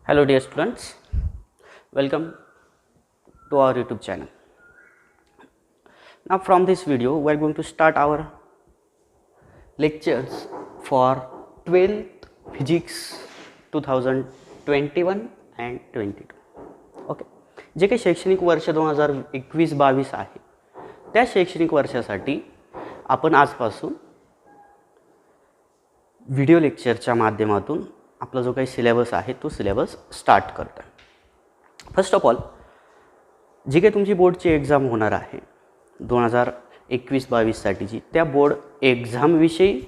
Hello dear students, welcome to our YouTube channel. Now from this video we are going to start our lectures for 12th Physics 2021 and 22. Okay, जे काही शैक्षणिक वर्ष 2021-22 आहे त्या शैक्षणिक वर्षासाठी आपण आजपासून व्हिडिओ लेक्चरच्या माध्यमातून आपला जो काही सिलेबस आहे तो सिलेबस स्टार्ट करतो आहे. फर्स्ट ऑफ ऑल जी काही तुमची बोर्डची एक्झाम होणार आहे 2021-22 साठीची त्या बोर्ड एक्झामविषयी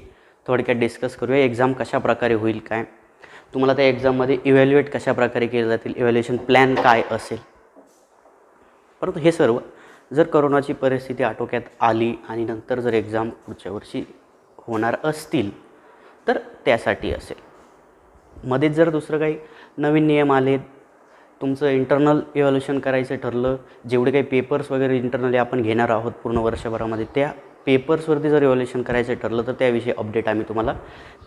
थोडक्यात डिस्कस करूया. एक्झाम कशा प्रकारे होईल, काय तुम्हाला त्या एक्झाममध्ये इव्हॅल्युएट कशा प्रकारे केले जातील, इव्हॅल्युएशन प्लॅन काय असेल. परंतु हे सर्व जर कोरोनाची परिस्थिती आटोक्यात आली आणि नंतर जर एक्झाम पुढच्या वर्षी होणार असतील तर त्यासाठी असेल. मध्येच जर दुसरं काही नवीन नियम आले, तुमचं इंटरनल इव्हॅल्युएशन करायचं ठरलं, जेवढे काही पेपर्स वगैरे इंटरनली आपण घेणार आहोत पूर्ण वर्षभरामध्ये त्या पेपर्सवरती जर इव्हॅल्युएशन करायचं ठरलं तर त्याविषयी अपडेट आम्ही तुम्हाला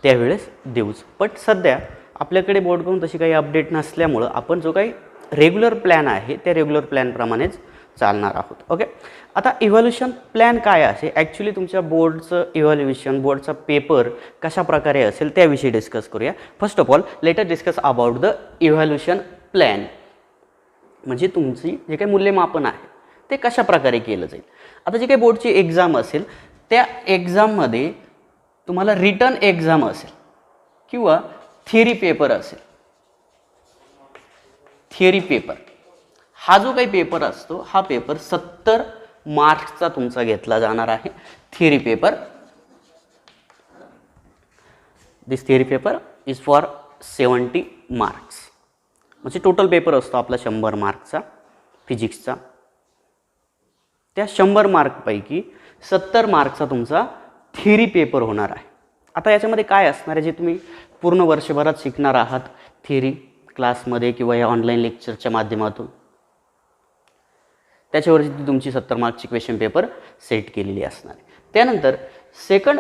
त्यावेळेस देऊच. बट सध्या आपल्याकडे बोर्डकडून तशी काही अपडेट नसल्यामुळं आपण जो काही रेग्युलर प्लॅन आहे त्या रेग्युलर प्लॅनप्रमाणेच चालणार आहोत. ओके, आता इव्हॅल्युएशन प्लॅन काय असेल, ॲक्च्युली तुमच्या बोर्डचं इव्हॅल्युएशन, बोर्डचा पेपर कशा प्रकारे असेल त्याविषयी डिस्कस करूया. First of all let us discuss about the evaluation plan. म्हणजे तुमची जे काही मूल्यमापन आहे ते कशा प्रकारे केलं जाईल. आता जी काही बोर्डची एक्झाम असेल त्या एक्झाममध्ये तुम्हाला रिटन एक्झाम असेल किंवा थिअरी पेपर असेल. थिअरी पेपर हा जो काही पेपर असतो हा पेपर 70 मार्क्सचा तुमचा घेतला जाणार आहे. Theory paper, this theory paper is for 70 marks. म्हणजे टोटल पेपर असतो आपला 100 मार्कचा फिजिक्सचा. त्या 100 मार्कपैकी 70 मार्कचा तुमचा थिअरी पेपर होणार आहे. आता याच्यामध्ये काय असणार आहे, जे तुम्ही पूर्ण वर्षभरात शिकणार आहात थिअरी क्लासमध्ये किंवा या ऑनलाईन लेक्चरच्या माध्यमातून, त्याच्यावरती तुमची 70 मार्कची क्वेश्चन पेपर सेट केलेली असणार आहे. त्यानंतर सेकंड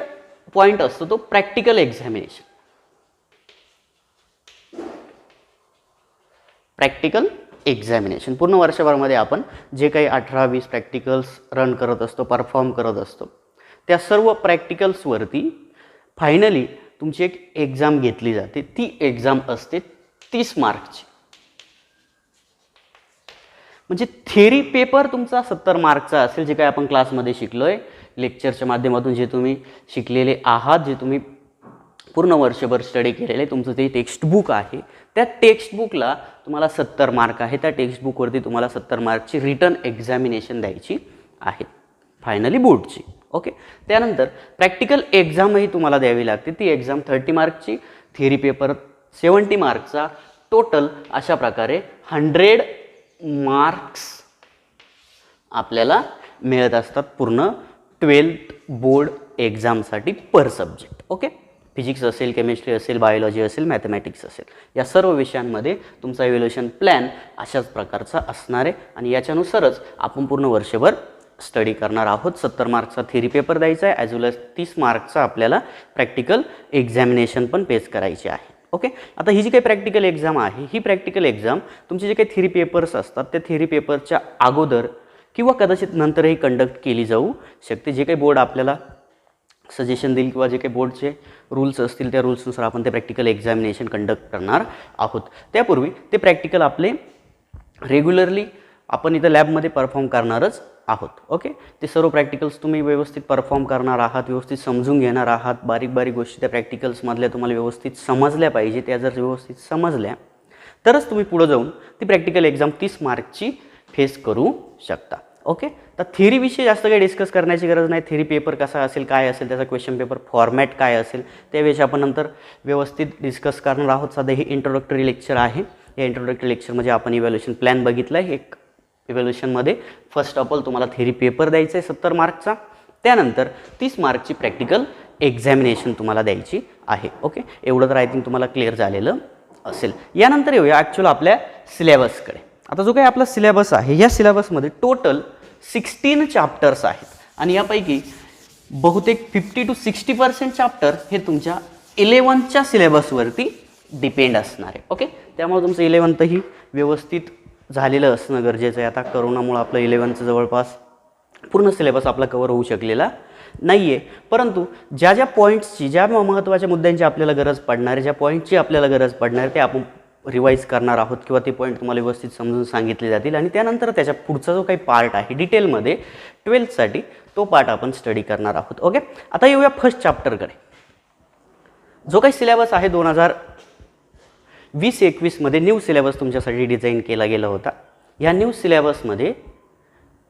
पॉईंट असतो तो प्रॅक्टिकल एक्झामिनेशन. प्रॅक्टिकल एक्झामिनेशन पूर्ण वर्षभरामध्ये आपण जे काही 18-20 प्रॅक्टिकल्स रन करत असतो, परफॉर्म करत असतो, त्या सर्व प्रॅक्टिकल्सवरती फायनली तुमची एक एक्झाम घेतली जाते. ती एक्झाम असते 30 मार्कची. म्हणजे थिअरी पेपर तुमचा 70 मार्कचा असेल, जे काही आपण क्लासमध्ये शिकलो आहे, लेक्चरच्या माध्यमातून जे तुम्ही शिकलेले आहात, जे तुम्ही पूर्ण वर्षभर स्टडी केलेले, तुमचं ते टेक्स्टबुक आहे, त्या टेक्स्टबुकला तुम्हाला 70 मार्क आहे. त्या टेक्स्टबुकवरती तुम्हाला 70 मार्कची रिटन एक्झामिनेशन द्यायची आहे फायनली बोर्डची. ओके, त्यानंतर प्रॅक्टिकल एक्झामही तुम्हाला द्यावी लागते. ती एक्झाम 30 मार्कची, थिअरी पेपर 70 मार्कचा, टोटल अशा प्रकारे 100 मार्क्स आपल्याला मिळत असतात पूर्ण 12th बोर्ड एक्झामसाठी पर सब्जेक्ट. ओके, फिजिक्स असेल, केमिस्ट्री असेल, बायोलॉजी असेल, मॅथमॅटिक्स असेल, या सर्व विषयांमध्ये तुमचा इव्हॅल्युएशन प्लॅन अशाच प्रकारचा असणार आहे आणि याच्यानुसारच आपण पूर्ण वर्षभर स्टडी करणार आहोत. 70 मार्कचा थिअरी पेपर द्यायचा आहे, ॲज वेल एज 30 मार्कचा आपल्याला प्रॅक्टिकल एक्झामिनेशन पण फेस करायची आहे. ओके, आता ही जी काही प्रॅक्टिकल एक्झाम आहे, ही प्रॅक्टिकल एक्झाम तुमचे जे काही थिअरी पेपर्स असतात त्या थिअरी पेपरच्या अगोदर किंवा कदाचित नंतरही कंडक्ट केली जाऊ शकते. जे काही बोर्ड आपल्याला सजेशन देईल किंवा जे काही बोर्डचे रूल्स असतील त्या रूल्सनुसार आपण ते प्रॅक्टिकल एक्झामिनेशन कंडक्ट करणार आहोत. त्यापूर्वी ते प्रॅक्टिकल आपले रेग्युलरली आपण इथं लॅबमध्ये परफॉर्म करणारच आहोत. ओके, ते सर्व प्रॅक्टिकल्स तुम्ही व्यवस्थित परफॉर्म करणार आहात, व्यवस्थित समजून घेणार आहात. बारीक बारीक गोष्टी त्या प्रॅक्टिकल्समधल्या तुम्हाला व्यवस्थित समजल्या पाहिजे. त्या जर व्यवस्थित समजल्या तरच तुम्ही पुढे जाऊन ती प्रॅक्टिकल एक्झाम 30 मार्कची फेस करू शकता. ओके, तर थिअरीविषयी जास्त काही डिस्कस करण्याची गरज नाही. थिअरी पेपर कसा असेल, काय असेल, त्याचा क्वेश्चन पेपर फॉर्मॅट काय असेल त्याविषयी आपण नंतर व्यवस्थित डिस्कस करणार आहोत. सध्या हे इंट्रोडक्टरी लेक्चर आहे. या इंट्रोडक्टरी लेक्चरमध्ये आपण इव्हॅल्युएशन प्लॅन बघितला आहे. एक इव्हॅल्युएशनमध्ये फर्स्ट ऑफ ऑल तुम्हाला थिअरी पेपर द्यायचा आहे 70 मार्कचा, त्यानंतर 30 मार्कची प्रॅक्टिकल एक्झामिनेशन तुम्हाला द्यायची आहे. ओके, एवढं तर आय थिंक तुम्हाला क्लिअर झालेलं असेल. यानंतर येऊया ॲक्च्युअल आपल्या सिलेबसकडे. आता जो काही आपला सिलेबस आहे या सिलेबसमध्ये टोटल 16 चॅप्टर्स आहेत आणि यापैकी बहुतेक 50 to 60% चॅप्टर हे तुमच्या 11th सिलेबसवरती डिपेंड असणार आहे. ओके, त्यामुळे तुमचं 11thही व्यवस्थित झालेलं असणं गरजेचं आहे. आता करोनामुळे आपलं 11thचं जवळपास पूर्ण सिलेबस आपला कव्हर होऊ शकलेला नाही आहे, परंतु ज्या ज्या पॉईंट्सची, ज्या महत्त्वाच्या मुद्द्यांची आपल्याला गरज पडणार आहे, ज्या पॉईंटची आपल्याला गरज पडणार आहे ते आपण रिवाईज करणार आहोत किंवा ते पॉईंट तुम्हाला व्यवस्थित समजून सांगितले जातील आणि त्यानंतर त्याच्या पुढचा जो काही पार्ट आहे डिटेलमध्ये 12thसाठी तो पार्ट आपण स्टडी करणार आहोत. ओके, आता येऊया फर्स्ट चॅप्टरकडे. जो काही सिलेबस आहे 2020-21मध्ये न्यू सिलेबस तुमच्यासाठी डिझाईन केला गेला होता. या न्यू सिलेबसमध्ये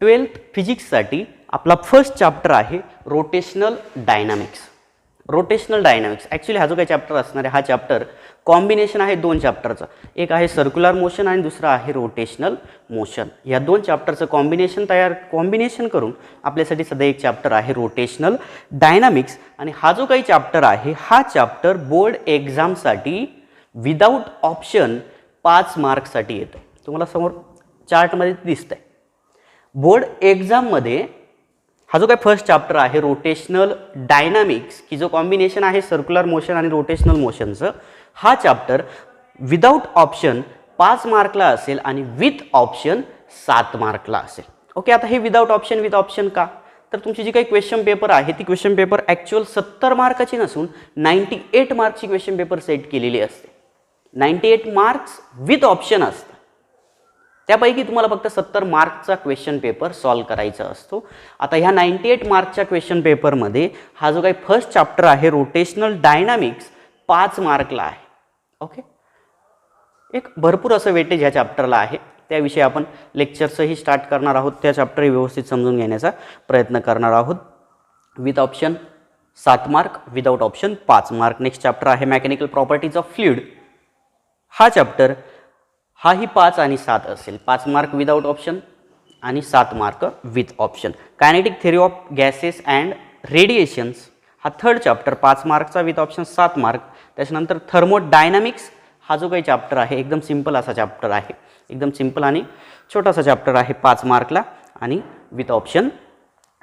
12th फिजिक्ससाठी आपला फर्स्ट चॅप्टर आहे rotational dynamics. Rotational dynamics actually हा जो काही चॅप्टर असणार आहे, हा चॅप्टर कॉम्बिनेशन आहे 2 चॅप्टरचं. एक आहे सर्क्युलर मोशन आणि दुसरा आहे रोटेशनल मोशन. या 2 चॅप्टरचं कॉम्बिनेशन करून आपल्यासाठी सध्या एक चॅप्टर आहे रोटेशनल डायनामिक्स. आणि हा जो काही चॅप्टर आहे, हा चॅप्टर बोर्ड एक्झामसाठी विदाऊट ऑप्शन 5 मार्क्ससाठी येतं. तुम्हाला समोर चार्टमध्ये दिसतंय. बोर्ड एक्झाममध्ये हा जो काही फर्स्ट चॅप्टर आहे रोटेशनल डायनामिक्स, की जो कॉम्बिनेशन आहे सर्क्युलर मोशन आणि रोटेशनल मोशनचं, हा चॅप्टर विदाऊट ऑप्शन 5 मार्कला असेल आणि विथ ऑप्शन 7 मार्कला असेल. ओके, आता हे विदाऊट ऑप्शन विथ ऑप्शन का? तर तुमची जी काही क्वेश्चन पेपर आहे ती क्वेश्चन पेपर ॲक्च्युअल 70 मार्काची नसून 98 मार्कची क्वेश्चन पेपर सेट केलेली असते. 98 मार्क्स विथ ऑप्शन असतं. त्यापैकी तुम्हाला फक्त 70 मार्कचा क्वेश्चन पेपर सॉल्व करायचा असतो. आता ह्या 98 मार्कच्या क्वेश्चन पेपरमध्ये हा जो काही फर्स्ट चॅप्टर आहे रोटेशनल डायनामिक्स 5 मार्कला आहे. ओके, एक भरपूर असं वेटेज ह्या चॅप्टरला आहे. त्याविषयी आपण लेक्चर्सही स्टार्ट करणार आहोत. त्या चॅप्टरही व्यवस्थित समजून घेण्याचा प्रयत्न करणार आहोत. With option 7 mark, without option 5 mark. Next chapter आहे मेकॅनिकल प्रॉपर्टीज ऑफ फ्लुइड. हा चॅप्टर हाही 5 आणि 7 असेल. 5 मार्क विदाऊट ऑप्शन आणि 7 mark with option. Kinetic theory of gases and radiations हा थर्ड चॅप्टर 5 मार्कचा विथ ऑप्शन 7 मार्क. त्याच्यानंतर थर्मोडायनामिक्स हा जो काही चॅप्टर आहे एकदम सिंपल असा चॅप्टर आहे. एकदम सिंपल आणि छोटासा चॅप्टर आहे 5 मार्कला आणि विथ ऑप्शन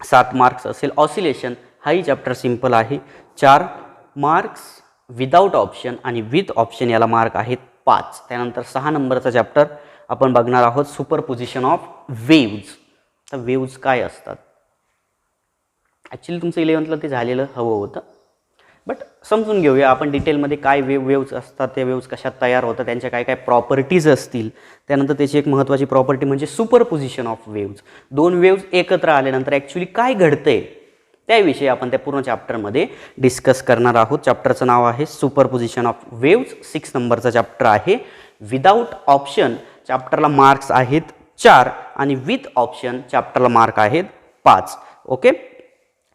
7 मार्क्स असेल. ऑसिलेशन हाही चॅप्टर सिंपल आहे. 4 मार्क्स विदाऊट ऑप्शन आणि विथ ऑप्शन याला मार्क आहेत 5. त्यानंतर 6 नंबरचा चॅप्टर आपण बघणार आहोत सुपरपोजिशन ऑफ वेव्ज. तर वेव्ज काय असतात? ॲक्च्युली तुमचं 11thला ते झालेलं हवं होतं, बट समजून घेऊया आपण डिटेलमध्ये काय वेव्ज असतात, त्या वेव्ज कशात तयार होतात, त्यांच्या काय काय प्रॉपर्टीज असतील. त्यानंतर त्याची एक महत्त्वाची प्रॉपर्टी म्हणजे सुपरपोजिशन ऑफ वेव्ज. 2 वेव्ज एकत्र आल्यानंतर ॲक्च्युली काय घडतंय त्याविषयी आपण त्या पूर्ण चॅप्टरमध्ये डिस्कस करणार आहोत. चॅप्टरचं नाव आहे सुपरपोजिशन ऑफ वेव्ज. 6 नंबरचा चॅप्टर आहे. विदाऊट ऑप्शन चॅप्टरला मार्क्स आहेत 4 आणि विथ ऑप्शन चॅप्टरला मार्क आहेत 5. ओके,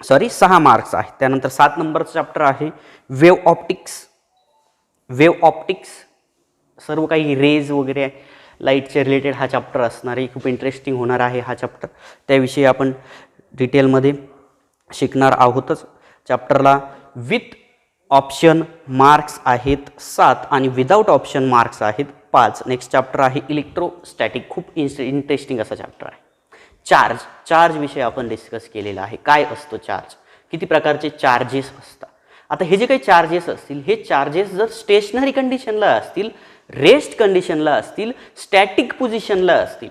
6 मार्क्स आहेत. त्यानंतर 7 नंबरचा चॅप्टर आहे वेव्ह ऑप्टिक्स. वेव्ह ऑप्टिक्स सर्व काही रेज वगैरे लाईटचे रिलेटेड हा चॅप्टर असणार आहे. खूप इंटरेस्टिंग होणार आहे हा चॅप्टर. त्याविषयी आपण डिटेलमध्ये शिकणार आहोतच. चॅप्टरला विथ ऑप्शन मार्क्स आहेत 7 आणि विदाऊट ऑप्शन मार्क्स आहेत 5. नेक्स्ट चॅप्टर आहे इलेक्ट्रोस्टॅटिक. खूप इंटरेस्टिंग असा चॅप्टर आहे. चार्ज विषय आपण डिस्कस केलेला आहे. काय असतो चार्ज, किती प्रकारचे चार्जेस असतात. आता हे जे काही चार्जेस असतील, हे चार्जेस जर स्टेशनरी कंडिशनला असतील, रेस्ट कंडिशनला असतील, स्टॅटिक पोझिशनला असतील,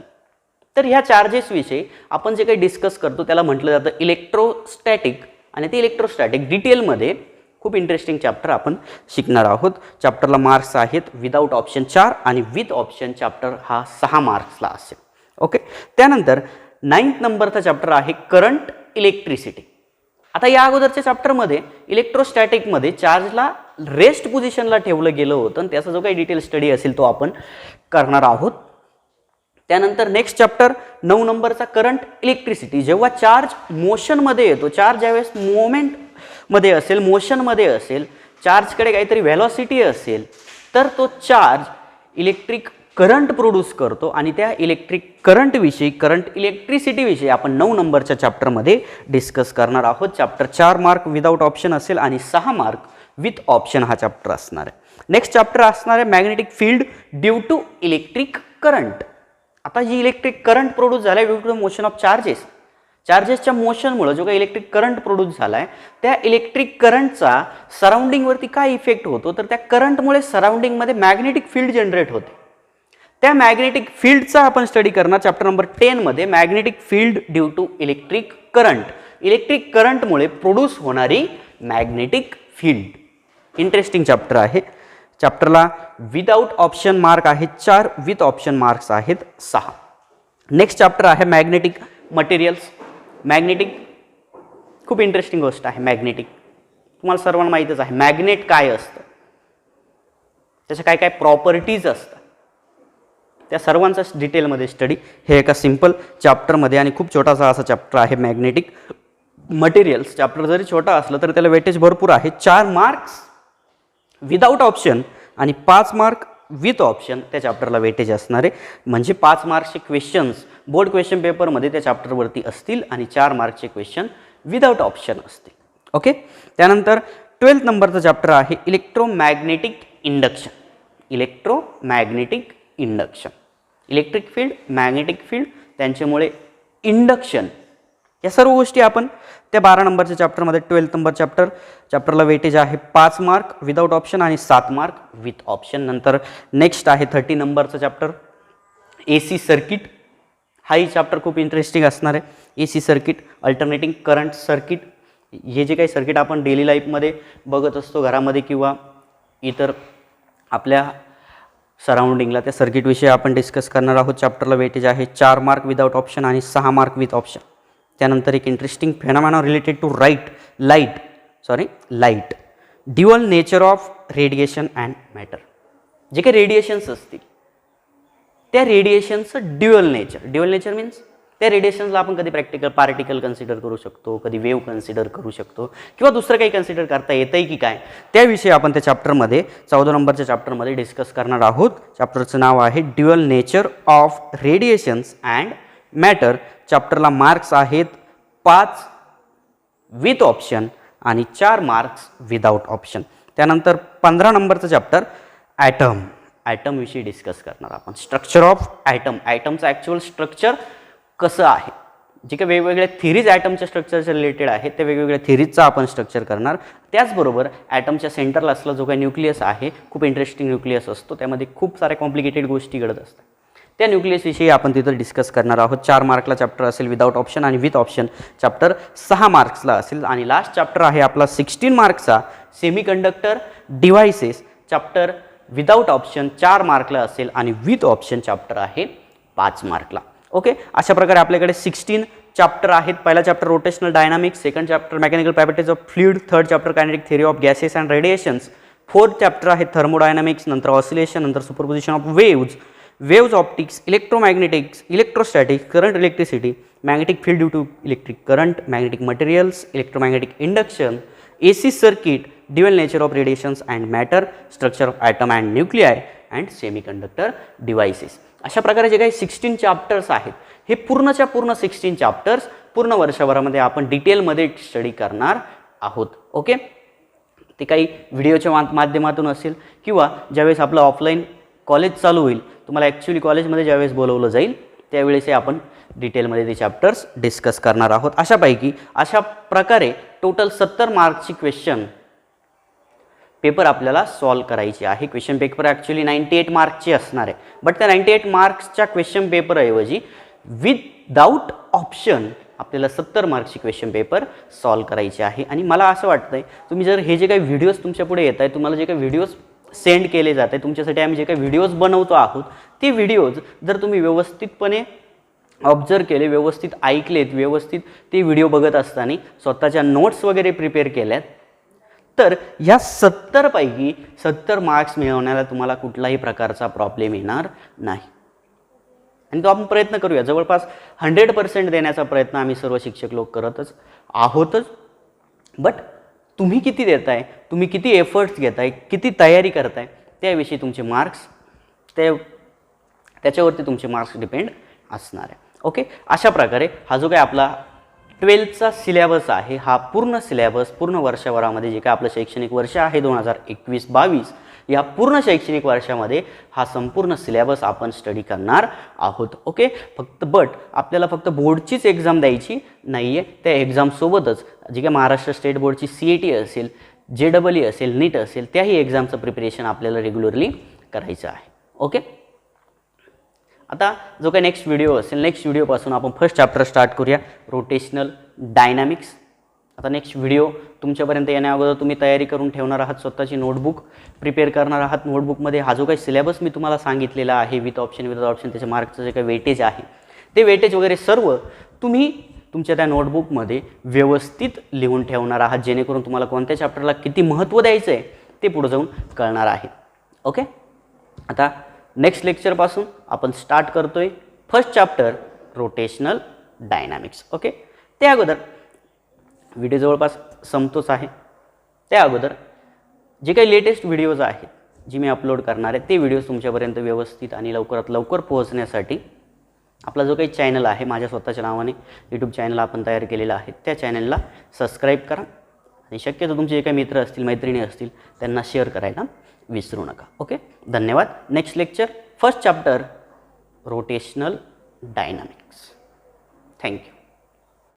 तर ह्या चार्जेसविषयी आपण जे काही डिस्कस करतो त्याला म्हटलं जातं इलेक्ट्रोस्टॅटिक. आणि ते इलेक्ट्रोस्टॅटिक डिटेलमध्ये खूप इंटरेस्टिंग चॅप्टर आपण शिकणार आहोत. चॅप्टरला मार्क्स आहेत विदाऊट ऑप्शन 4 आणि विथ ऑप्शन चॅप्टर हा 6 मार्क्सला असेल. ओके, त्यानंतर 9th नंबरचा चॅप्टर आहे करंट इलेक्ट्रिसिटी. आता या अगोदरच्या चॅप्टरमध्ये इलेक्ट्रोस्टॅटिकमध्ये चार्जला रेस्ट पोझिशनला ठेवलं गेलं होतं आणि त्याचा जो काही डिटेल स्टडी असेल तो आपण करणार आहोत. त्यानंतर नेक्स्ट चॅप्टर 9 नंबरचा करंट इलेक्ट्रिसिटी. जेव्हा चार्ज मोशनमध्ये येतो, चार्ज ज्यावेळेस मोमेंटमध्ये असेल, मोशनमध्ये असेल, चार्जकडे काहीतरी व्हेलॉसिटी असेल, तर तो चार्ज इलेक्ट्रिक करंट प्रोड्यूस करतो आणि त्या इलेक्ट्रिक करंटविषयी, करंट इलेक्ट्रिसिटीविषयी आपण 9 नंबरच्या चॅप्टरमध्ये डिस्कस करणार आहोत. चॅप्टर 4 मार्क विदाऊट ऑप्शन असेल आणि 6 मार्क विथ ऑप्शन हा चॅप्टर असणार आहे. नेक्स्ट चॅप्टर असणार आहे magnetic field due to electric current. आता जी इलेक्ट्रिक करंट प्रोड्यूस झाला due to motion of charges, चार्जेसच्या मोशनमुळे जो काही इलेक्ट्रिक करंट प्रोड्यूस झाला आहे त्या इलेक्ट्रिक करंटचा सराउंडिंगवरती काय इफेक्ट होतो, तर त्या करंटमुळे सराउंडिंगमध्ये मॅग्नेटिक फील्ड जनरेट होते. त्या मॅग्नेटिक फील्डचा आपण स्टडी करणार चॅप्टर नंबर 10 मध्ये, magnetic field due to electric current. Electric करंटमुळे प्रोड्यूस होणारी मॅग्नेटिक फील्ड. इंटरेस्टिंग चॅप्टर आहे. चॅप्टरला विदाउट ऑप्शन मार्क आहेत 4, विथ ऑप्शन मार्क्स आहेत 6. नेक्स्ट चॅप्टर आहे मॅग्नेटिक मटेरियल्स. मॅग्नेटिक खूप इंटरेस्टिंग गोष्ट आहे. मॅग्नेटिक तुम्हाला सर्वांना माहीतच आहे. मॅग्नेट काय असतं, त्याच्या काय काय प्रॉपर्टीज असतात, त्या सर्वांचा डिटेलमध्ये स्टडी हे एका सिंपल चॅप्टरमध्ये, आणि खूप छोटासा असा चॅप्टर आहे मॅग्नेटिक मटेरियल्स. चॅप्टर जरी छोटा असलं तर त्याला वेटेज भरपूर आहे. 4 मार्क्स विदाउट ऑप्शन आणि 5 मार्क विथ ऑप्शन त्या चॅप्टरला वेटेज असणार आहे. म्हणजे 5 मार्क्सचे क्वेश्चन्स बोर्ड क्वेश्चन पेपरमध्ये त्या चॅप्टरवरती असतील आणि 4 मार्क्सचे क्वेश्चन विदाउट ऑप्शन असतील. ओके. त्यानंतर 12th नंबरचा चॅप्टर आहे electromagnetic induction. Electromagnetic induction, electric field, magnetic field, त्यांच्यामुळे इंडक्शन, या सर्व गोष्टी आपण त्या 12 नंबरच्या चॅप्टरमध्ये 12th नंबर चॅप्टरला वेटेज आहे 5 मार्क विदाउट ऑप्शन आणि 7 मार्क विथ ऑप्शन. नंतर नेक्स्ट आहे 30 नंबरचा चॅप्टर AC सर्किट. हाही चॅप्टर खूप इंटरेस्टिंग असणार आहे. AC circuit, alternating current circuit, हे जे काही सर्किट आपण डेली लाईफमध्ये बघत असतो घरामध्ये किंवा इतर आपल्या सराउंडिंगला, त्या सर्किटविषयी आपण डिस्कस करणार आहोत. चॅप्टरला वेटेज आहे 4 मार्क विदाउट ऑप्शन आणि 6 मार्क विथ ऑप्शन. त्यानंतर एक interesting phenomena related to light, dual nature of radiation and matter. जे काही रेडिएशन्स असतील त्या रेडिएशनचं ड्युअल नेचर मीन्स त्या रेडिएशन्सला आपण कधी पार्टिकल कन्सिडर करू शकतो, कधी वेव्ह कन्सिडर करू शकतो, किंवा दुसरं काही कन्सिडर करता येतंय की काय, त्याविषयी आपण त्या चॅप्टरमध्ये 14 नंबरच्या चॅप्टरमध्ये डिस्कस करणार आहोत. चॅप्टरचं नाव आहे dual nature of radiations and matter. चॅप्टरला मार्क्स आहेत 5 विथ ऑप्शन आणि 4 मार्क्स विदाउट ऑप्शन. त्यानंतर 15 नंबरचं चॅप्टर ॲटम विषयी डिस्कस करणार आपण. स्ट्रक्चर ऑफ ॲटमचं ॲक्च्युअल स्ट्रक्चर कसं आहे, जे काही वेगवेगळ्या थिरीज ॲटमच्या स्ट्रक्चरच्या रिलेटेड आहेत त्या वेगवेगळ्या थिरीजचा आपण स्ट्रक्चर करणार. त्याचबरोबर ॲटमच्या सेंटरला असलेला जो काही न्यूक्लियस आहे, खूप इंटरेस्टिंग न्यूक्लियस असतो, त्यामध्ये खूप साऱ्या कॉम्प्लिकेटेड गोष्टी घडत असतात. त्या न्यूक्लियसविषयी आपण तिथं डिस्कस करणार आहोत. 4 मार्कला चॅप्टर असेल विदाउट ऑप्शन आणि विथ ऑप्शन चॅप्टर 6 मार्क्सला असेल. आणि लास्ट चॅप्टर आहे आपला 16 मार्क्सचा semiconductor devices. Chapter without option 4 मार्कला असेल आणि विथ ऑप्शन चॅप्टर आहे 5 मार्कला. ओके. अशा प्रकारे आपल्याकडे 16 चॅप्टर आहेत. पहिला chapter rotational dynamics, second chapter mechanical properties of fluid, third chapter kinetic theory of gases and radiations, fourth chapter आहे थर्मोडायनामिक्स, नंतर ऑसिलेशन, नंतर superposition of waves optics, electromagnetics, electrostatics, current electricity, magnetic field due to electric current, magnetic materials, electromagnetic induction, AC circuit, dual nature of radiations and matter, structure of atom and nuclei and semiconductor devices. अशा प्रकारे जे काही 16 chapters आहेत हे पूर्णच्या पूर्ण 16 chapters पूर्ण वर्षभरामध्ये आपण डिटेलमध्ये स्टडी करणार आहोत. ओके. ते काही व्हिडिओच्या माध्यमातून असेल किंवा ज्यावेळेस आपलं ऑफलाईन कॉलेज चालू होईल, तुम्हाला ॲक्च्युली कॉलेजमध्ये ज्यावेळेस बोलवलं जाईल त्यावेळेसही आपण डिटेलमध्ये ते चॅप्टर्स डिस्कस करणार आहोत. अशा प्रकारे टोटल 70 मार्क्सची क्वेश्चन पेपर आपल्याला सॉल्व करायची आहे. क्वेश्चन पेपर ॲक्च्युली 98 मार्क्सची असणार आहे, बट त्या 98 मार्क्सच्या क्वेश्चन पेपरऐवजी विदाउट ऑप्शन आपल्याला 70 मार्क्सची क्वेश्चन पेपर सॉल्व करायची आहे. आणि मला असं वाटतंय तुम्ही जर हे जे काही व्हिडिओज तुमच्या पुढे येत आहे, तुम्हाला जे काही व्हिडिओज सेंड केले जात आहे, तुमच्यासाठी आम्ही जे काही व्हिडिओज बनवतो आहोत, ते व्हिडिओज जर तुम्ही व्यवस्थितपणे ऑब्झर्व केले, व्यवस्थित ऐकलेत, व्यवस्थित ते व्हिडिओ बघत असताना स्वतःच्या नोट्स वगैरे प्रिपेअर केल्यात, तर ह्या 70 पैकी 70 मार्क्स मिळवण्याला तुम्हाला कुठलाही प्रकारचा प्रॉब्लेम येणार नाही. आणि तो आपण प्रयत्न करूया. जवळपास 100% देण्याचा प्रयत्न आम्ही सर्व शिक्षक लोक करतच आहोतच. बट तुम्ही किती देताय, तुम्ही किती एफर्ट्स घेताय, किती तयारी करताय, त्याविषयी तुमचे मार्क्स त्याच्यावरती तुमचे मार्क्स डिपेंड असणार आहे. ओके. अशा प्रकारे हा जो काही आपला 12th सिलेबस आहे, हा पूर्ण सिलेबस पूर्ण वर्षभरामध्ये जे काय आपलं शैक्षणिक वर्ष आहे 2021-22, या पूर्ण शैक्षणिक वर्षामध्ये हा संपूर्ण सिलेबस आपण स्टडी करणार आहोत. ओके, आपल्याला फक्त बोर्डचीच एक्झाम द्यायची नाही आहे. त्या एक्झामसोबतच जी काय महाराष्ट्र स्टेट बोर्डची CET असेल, JEE असेल, नीट असेल, त्याही एक्झामचं प्रिपरेशन आपल्याला रेग्युलरली करायचं आहे. ओके, आता जो काही नेक्स्ट व्हिडिओ असेल, नेक्स्ट व्हिडिओपासून आपण फर्स्ट चॅप्टर स्टार्ट करूया, रोटेशनल डायनॅमिक्स. आता नेक्स्ट व्हिडिओ तुमच्यापर्यंत येण्या अगोदर तुम्ही तयारी करून ठेवणार आहात, स्वतःची नोटबुक प्रिपेअर करणार आहात. नोटबुकमध्ये हा जो काही सिलेबस मी तुम्हाला सांगितलेला आहे, विथ ऑप्शन विदाउट ऑप्शन, त्याच्या मार्क्सचं जे काही वेटेज आहे ते वेटेज वगैरे सर्व तुम्ही तुमच्या त्या नोटबुकमध्ये व्यवस्थित लिहून ठेवणार आहात, जेणेकरून तुम्हाला कोणत्या चॅप्टरला किती महत्त्व द्यायचं आहे ते पुढे जाऊन कळणार आहे. ओके, आता नेक्स्ट लेक्चरपासून आपण स्टार्ट करतोय first chapter rotational dynamics. Okay, त्या अगोदर व्हिडिओ जवळपास संपतोच आहे. त्या अगोदर जे काही लेटेस्ट व्हिडिओज आहेत जी मी अपलोड करणार आहे ते व्हिडिओज तुमच्यापर्यंत व्यवस्थित आणि लवकरात लवकर पोहोचण्यासाठी आपला जो काही चॅनल आहे, माझ्या स्वतःच्या नावाने यूट्यूब चॅनल आपण तयार केलेला आहे, त्या चॅनलला सबस्क्राईब करा आणि शक्यतो तुमचे जे काही मित्र असतील, मैत्रिणी असतील, त्यांना शेअर करायला विसरू नका. ओके, धन्यवाद. Next lecture first chapter rotational dynamics. Thank you.